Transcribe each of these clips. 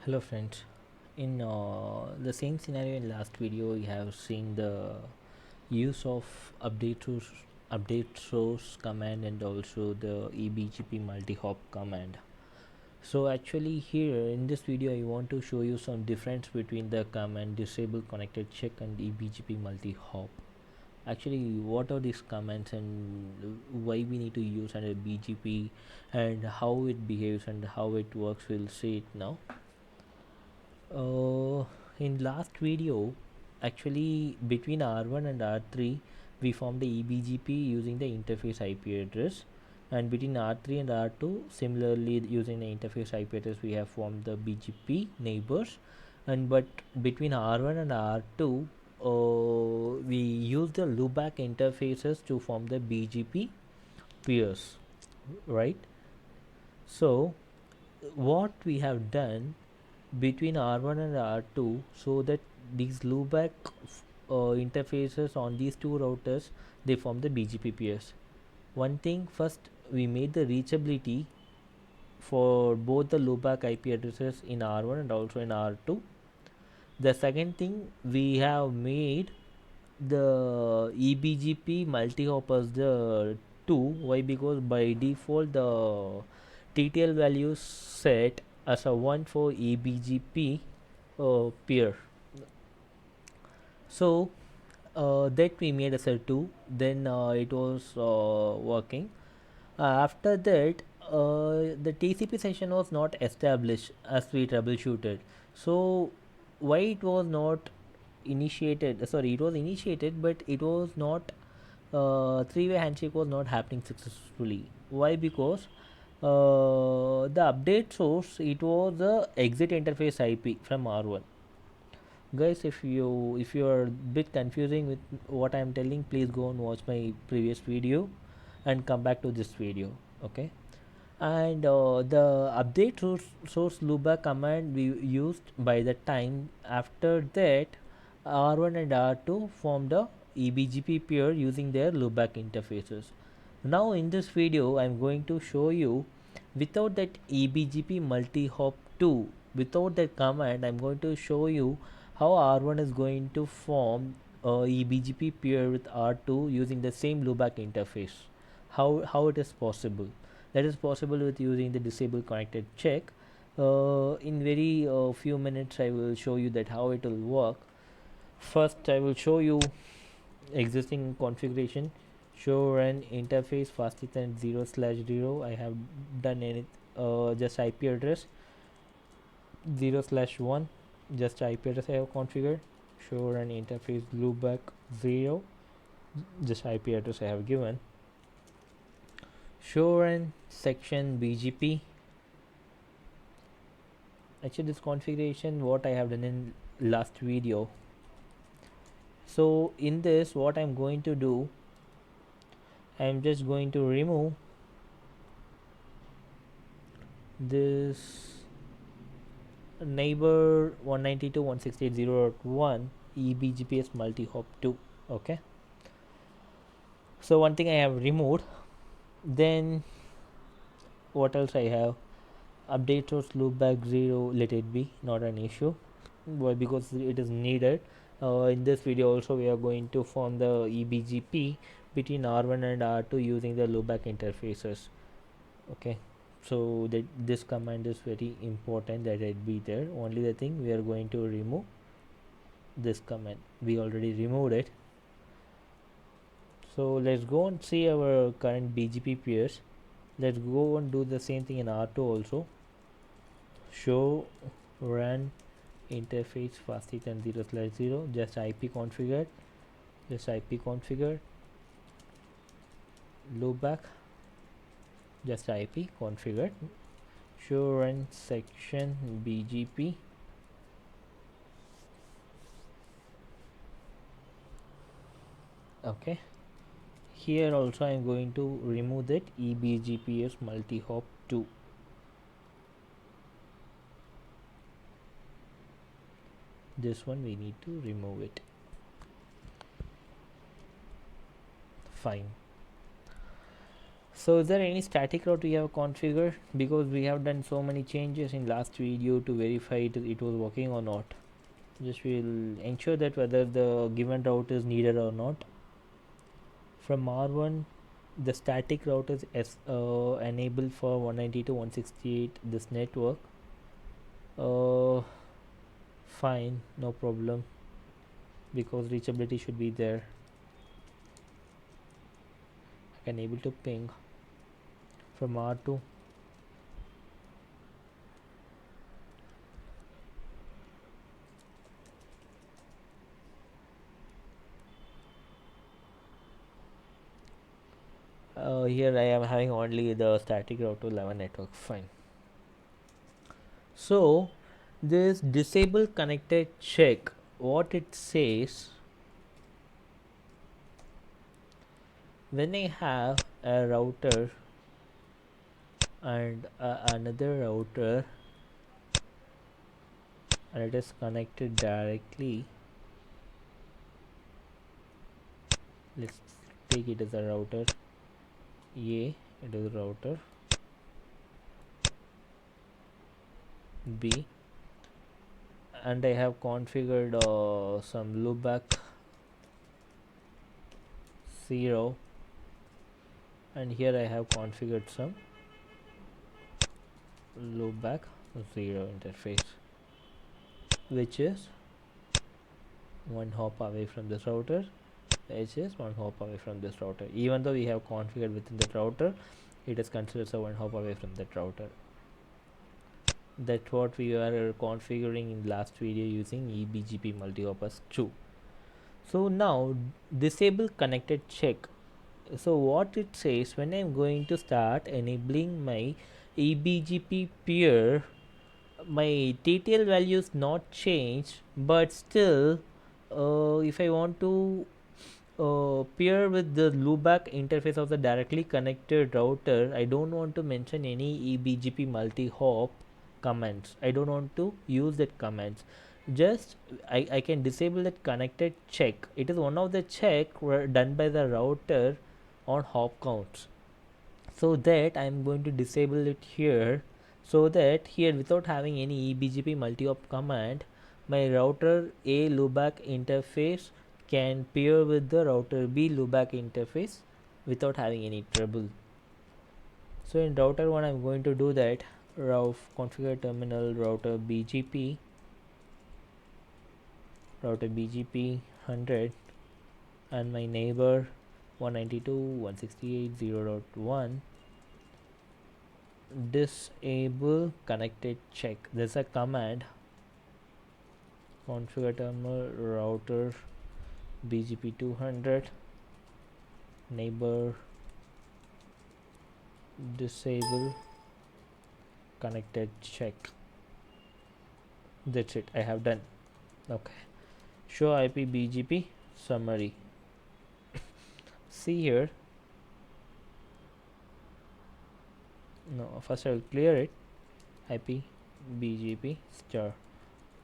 Hello friends, in the same scenario in last video we have seen the use of update source command and also the ebgp multi-hop command. So actually here in this video I want to show you some difference between the command disable connected check and ebgp multi-hop. Actually, what are these commands and why we need to use under bgp and how it behaves and how it works, we'll see it now. Uh, in last video, actually between R1 and R3, we formed the eBGP using the interface IP address, and between R3 and R2, similarly using the interface IP address, we have formed the BGP neighbors, and but between R1 and R2, we use the loopback interfaces to form the BGP peers, right? So what we have done between R1 and R2 so that these loopback interfaces on these two routers, they form the BGP peers. One thing, first we made the reachability for both the loopback IP addresses in R1 and also in R2. The second thing, we have made the ebgp multi-hop as the 2. Why? Because by default the TTL value set as a 1 for ebgp peer. So that we made as a 2, then it was working. After that, the TCP session was not established as we troubleshooted. So why it was not initiated? Sorry, it was initiated, but it was not three-way handshake was not happening successfully. Why? Because the update source, it was the exit interface IP from R1. Guys, if you are a bit confusing with what I am telling, please go and watch my previous video and come back to this video. Okay. And the update source loopback command we used by the time. After that, R1 and R2 formed a ebgp peer using their loopback interfaces. Now in this video I'm going to show you, without that ebgp multi-hop 2, without that command, I'm going to show you how R1 is going to form a ebgp peer with R2 using the same loopback interface. How it is possible? That is possible with using the disable connected check. In very few minutes I will show you that how it will work. First I will show you existing configuration. Show run interface faster than 0/0. I have done any just IP address 0/1, just IP address I have configured. Show run interface loopback 0, just IP address I have given. Show run section BGP. Actually this configuration what I have done in last video. So in this, what I'm going to do, I'm just going to remove this neighbor 192.168.0.1 ebgps multi-hop 2. Okay, so one thing I have removed. Then what else I have? Update source loopback 0, let it be, not an issue. Why? Because it is needed. In this video also we are going to form the ebgp between R1 and R2 using the loopback interfaces. Okay, so that this command is very important that it be there. Only the thing, we are going to remove this command. We already removed it. So let's go and see our current BGP peers. Let's go and do the same thing in R2 also. Show run interface faster than 0/0, just IP configured, loopback, just IP configured. Show run section BGP. Okay, here also I'm going to remove that ebgps multi-hop 2. This one we need to remove it. Fine. So is there any static route we have configured, because we have done so many changes in last video to verify it was working or not. Just we'll ensure that whether the given route is needed or not. From R1, the static route is enabled for 192.168 this network. Fine, no problem, because reachability should be there. I can able to ping from R2. Here I am having only the static route to 11 network. Fine. So this disable connected check, what it says, when I have a router and another router and it is connected directly, let's take it as a router A, it is router B, and I have configured some loopback 0, and here I have configured some loopback 0 interface, which is one hop away from this router, which is one hop away from this router. Even though we have configured within that router, it is considered as a one hop away from that router. That's what we are configuring in last video using e-BGP multi-hop as 2. So now disable connected check. So what it says, when I'm going to start enabling my e-BGP peer, my TTL values not changed, but still if I want to peer with the loopback interface of the directly connected router, I don't want to mention any e-BGP multi-hop commands. I don't want to use that commands. Just I can disable that connected check. It is one of the check done by the router on hop counts. So that I am going to disable it here, so that here without having any e-BGP multi-hop command, my router A loopback interface can peer with the router B loopback interface without having any trouble. So in router 1 I'm going to do that. Configure terminal router BGP 100, and my neighbor 192.168.0.1. disable connected check. There's a command. Configure terminal router BGP 200, neighbor disable connected check. That's it, I have done. Okay, show IP BGP summary. See here, no, first I will clear it. IP BGP star.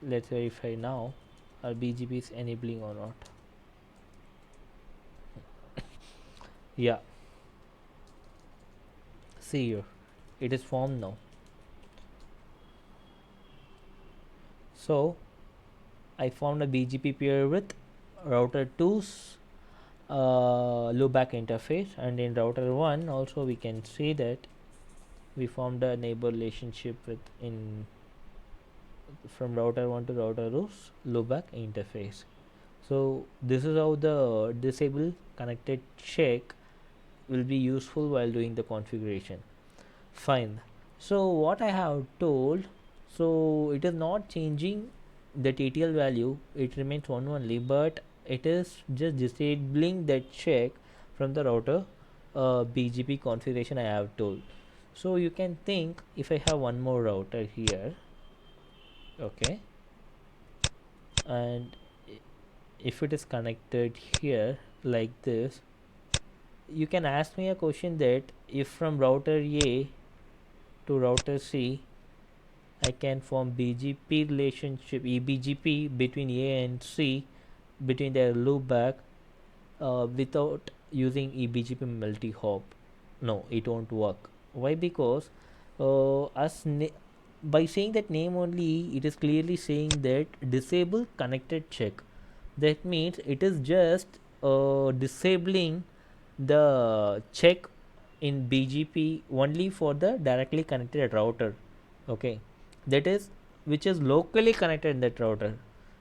Let's verify now our BGP is enabling or not. Yeah, see here, it is formed now. So I formed a BGP peer with router 2's loopback interface, and in router 1 also we can see that we formed a neighbor relationship with in from router 1 to router 2's loopback interface. So this is how the disable connected check will be useful while doing the configuration. Fine. So what I have told, so it is not changing the TTL value, it remains 1 only, but it is just disabling that check from the router BGP configuration I have told. So you can think, if I have one more router here, okay, and if it is connected here like this, you can ask me a question that if from router A to router C I can form BGP relationship, e-BGP between A and C, between their loopback without using e-BGP multi-hop. No, it won't work. Why? Because by saying that name only, it is clearly saying that disable connected check. That means it is just disabling the check in BGP only for the directly connected router. Okay, that is which is locally connected in that router.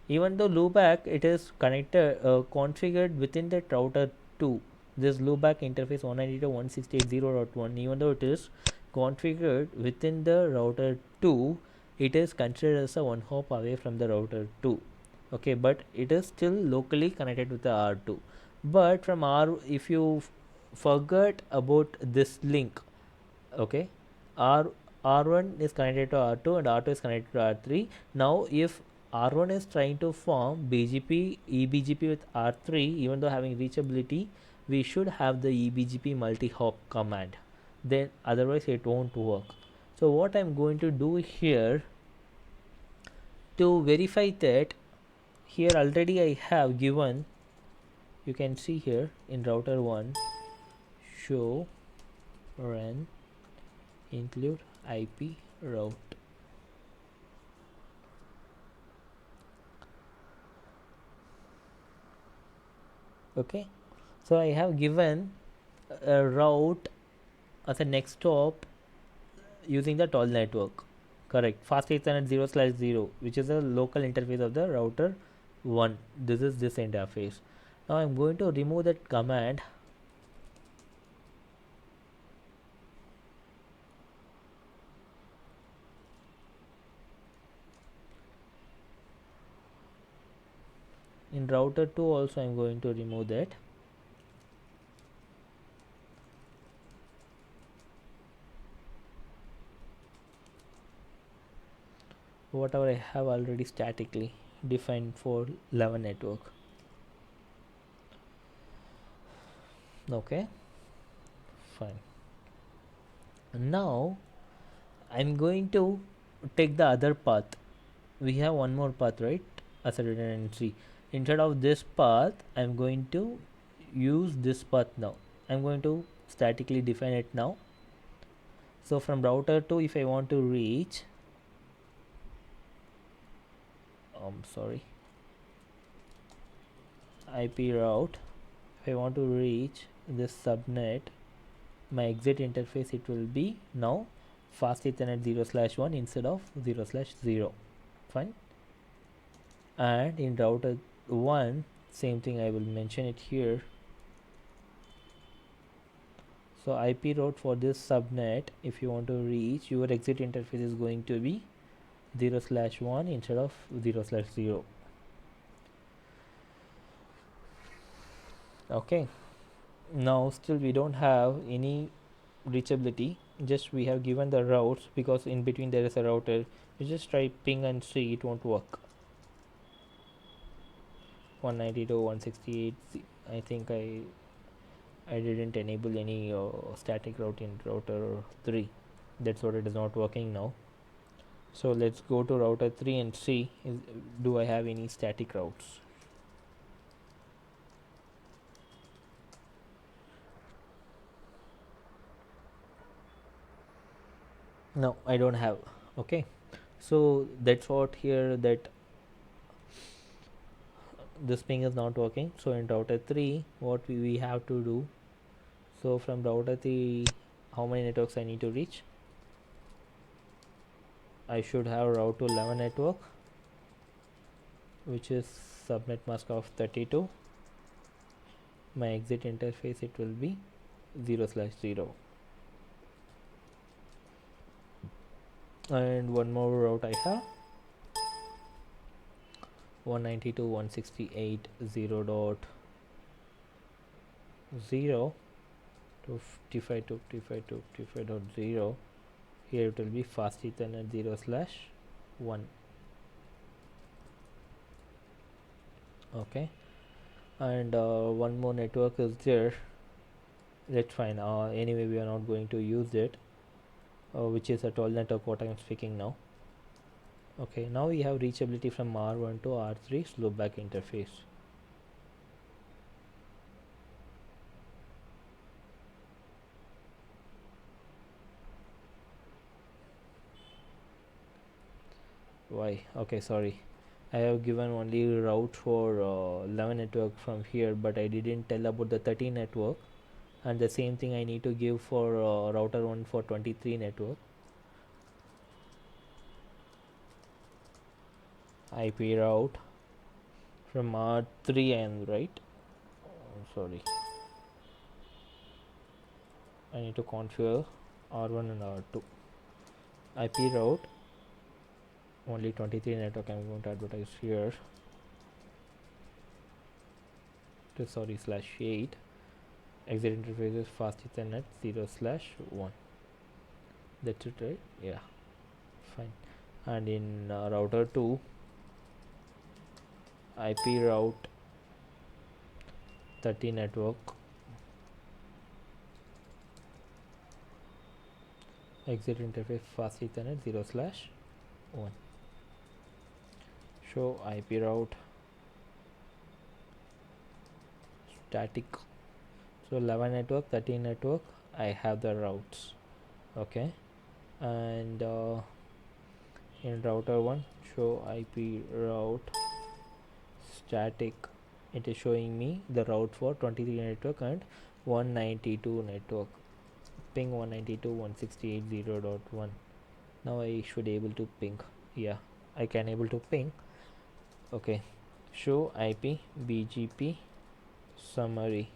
Even though loopback it is connected configured within that router too. This loopback interface 192.168.0.1, even though it is configured within the router 2, it is considered as a one hop away from the router 2. Okay, but it is still locally connected with the R2. But from R, if you forget about this link, okay, R R1 is connected to R2 and R2 is connected to R3. Now if R1 is trying to form BGP eBGP with R3, even though having reachability, we should have the eBGP multi-hop command, then otherwise it won't work. So what I'm going to do here to verify that, here already I have given, you can see here in router 1, show run include IP route. Okay, so I have given a route as a next stop using the toll network. Correct. Fast Ethernet 0/0, which is a local interface of the router 1. This is this interface. Now I'm going to remove that command. In router 2 also I'm going to remove that. Whatever I have already statically defined for 11 network. Okay, fine. Now I'm going to take the other path. We have one more path, right, as a redundancy. Instead of this path I'm going to use this path now. I'm going to statically define it now. So from router 2, if I want to reach sorry, IP route, if I want to reach this subnet, my exit interface, it will be now fast Ethernet 0/1 instead of 0/0. Fine. And in router 1, same thing, I will mention it here. So IP route for this subnet, if you want to reach, your exit interface is going to be 0/1 instead of 0/0. Okay, now still we don't have any reachability, just we have given the routes because in between there is a router. You just try ping and see, it won't work. 192.168, I think I didn't enable any static route in router 3. That's what it is not working now. So let's go to router 3 and see do I have any static routes. No, I don't have. Okay, so that's what here, that this ping is not working. So in router 3 what we have to do, so from router 3 how many networks I need to reach? I should have route to 11 network, which is subnet mask of 32. My exit interface, it will be 0/0. And one more route I have, 192.168.0.0 to 55.0. Here it will be fast Ethernet 0/1. Okay, and one more network is there. That's fine. Anyway, we are not going to use it, which is a toll network what I am speaking now. Okay, now we have reachability from R1 to R3 loopback interface. Why? Okay, sorry. I have given only route for 11 network from here, but I didn't tell about the 13 network, and the same thing I need to give for router 1 for 23 network. IP route from R3 and right. Sorry, I need to configure R1 and R2. IP route only 23 network. I'm going to advertise here. Sorry, /8. Exit interface is fast Ethernet 0/1. That's it, right? Yeah, fine. And in router 2, IP route 30 network, exit interface fast Ethernet 0/1. Show IP route static. So 11 network, 13 network, I have the routes. Okay, and in router 1, show IP route static. It is showing me the route for 23 network and 192 network. Ping 192.168.0.1. Now I should able to ping. Yeah, I can able to ping. Okay, show IP BGP summary.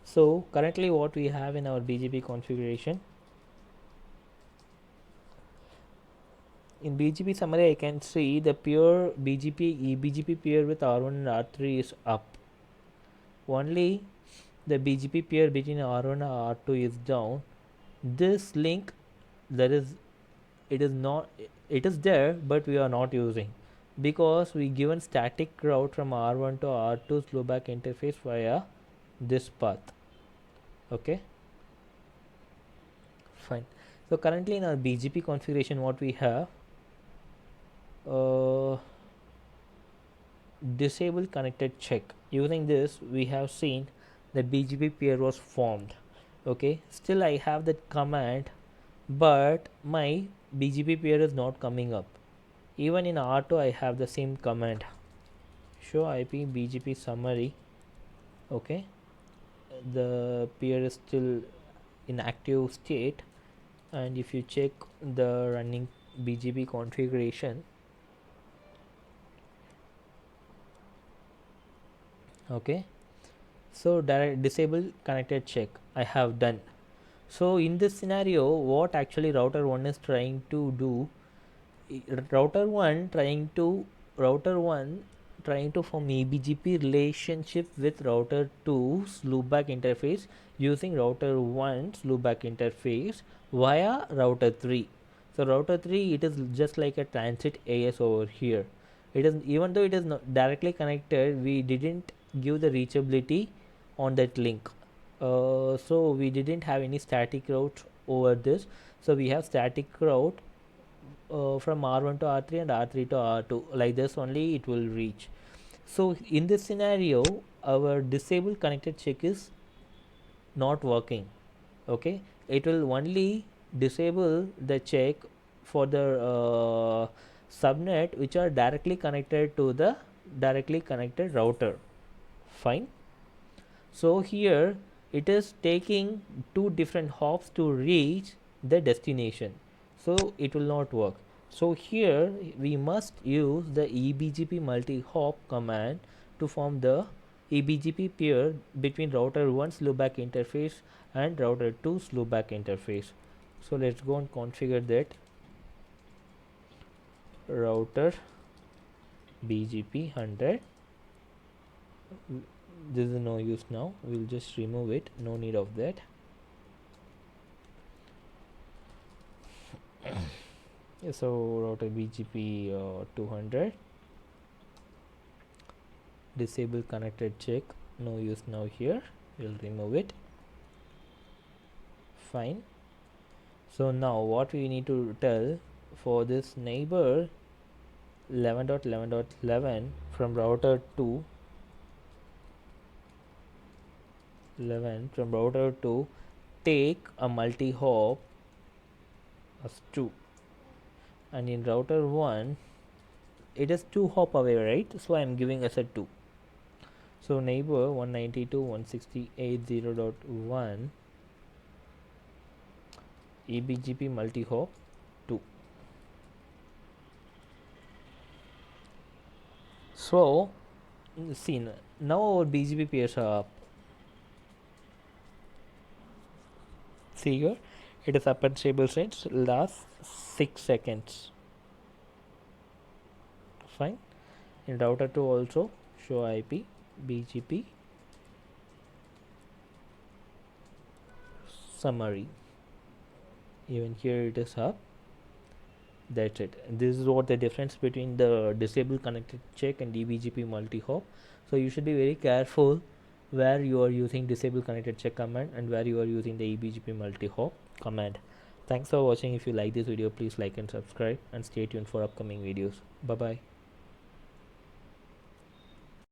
So currently what we have in our BGP configuration, in BGP summary I can see the pure BGP e-BGP peer with R1 and R3 is up. Only the BGP peer between R1 and R2 is down. This link, there is, it is not, it is there, but we are not using, because we given static route from R1 to R2 slowback interface via this path. Okay, fine. So currently in our BGP configuration, what we have, disable connected check. Using this, we have seen the BGP peer was formed. Okay, still I have that command, but my BGP peer is not coming up. Even in R2 I have the same command, show IP BGP summary. Okay, the peer is still in active state, and if you check the running BGP configuration, okay, so direct disable connected check I have done. So in this scenario, what actually router 1 is trying to do, router 1 trying to form eBGP relationship with router 2's loopback interface using router 1's loopback interface via router 3. So router 3, it is just like a transit AS over here. It is, even though it is not directly connected, we didn't give the reachability on that link. So we didn't have any static route over this. So we have static route from R1 to R3 and R3 to R2, like this only it will reach. So in this scenario, our disable connected check is not working. Okay, it will only disable the check for the subnet which are directly connected to the directly connected router. Fine. So here it is taking two different hops to reach the destination, so it will not work. So here we must use the ebgp multi-hop command to form the ebgp peer between router 1's loopback interface and router 2's loopback interface. So let's go and configure that. Router bgp 100, this is no use now, we'll just remove it, no need of that. So router bgp 200, disable connected check, no use now here, we'll remove it. Fine. So now what we need to tell, for this neighbor 11.11.11 from router 2, 11 from router 2, take a multi-hop as 2. and in router 1 it is 2 hop away, right? So I am giving as a 2. So neighbor 192.168.0.1 ebgp multi-hop 2. So see, now our BGP pairs are up. See here, it is up and stable since last 6 seconds. Fine. In router 2 also show IP BGP summary. Even here it is up. That's it. This is what the difference between the disabled connected check and ebgp multi-hop. So you should be very careful where you are using disable connected check command and where you are using the ebgp multi-hop command. Thanks for watching. If you like this video, please like and subscribe, and stay tuned for upcoming videos. Bye bye.